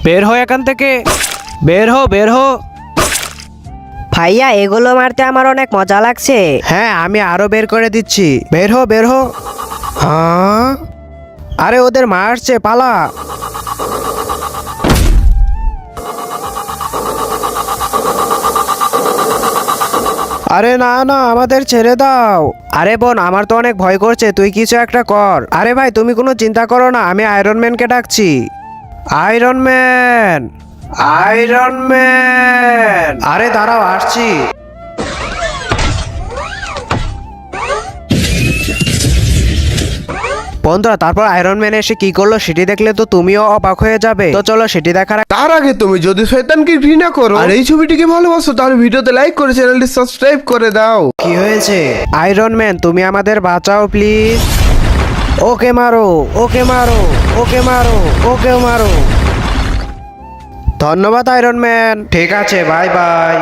বের হো এখান থেকে, বের হো বের হো। ভাইয়া এগুলো মারতে আমার অনেক মজা লাগছে। হ্যাঁ আমি আরো বের করে দিচ্ছি, বের হো বের হো। হ্যাঁ আরে ওদের মারছে, পালা। আরে না না, আমাদের ছেড়ে দাও। আরে বোন, আমার তো অনেক ভয় করছে, তুই কিছু একটা কর। আরে ভাই তুমি কোনো চিন্তা করো না, আমি আয়রন ম্যানকে ডাকছি। Iron man, iron man. আরে দাঁড়াও, আসছি। বন্ধুরা, তারপর আয়রন ম্যান এসে কি করলো সেটি দেখলে তো তুমিও অবাক হয়ে যাবে। তো চলো সেটি দেখার তার আগে তুমি যদি শয়তানকে ঘৃণা করো আর এই ছবিটিকে ভালোবাসো তাহলে ভিডিওতে লাইক করে চ্যানেলটি সাবস্ক্রাইব করে দাও। কি হয়েছে? আয়রন ম্যান তুমি আমাদের বাঁচাও প্লিজ। ওকে মারো, ওকে মারো, ওকে মারো, ওকে মারো। ধন্যবাদ আয়রন ম্যান। ঠিক আছে, বাই বাই।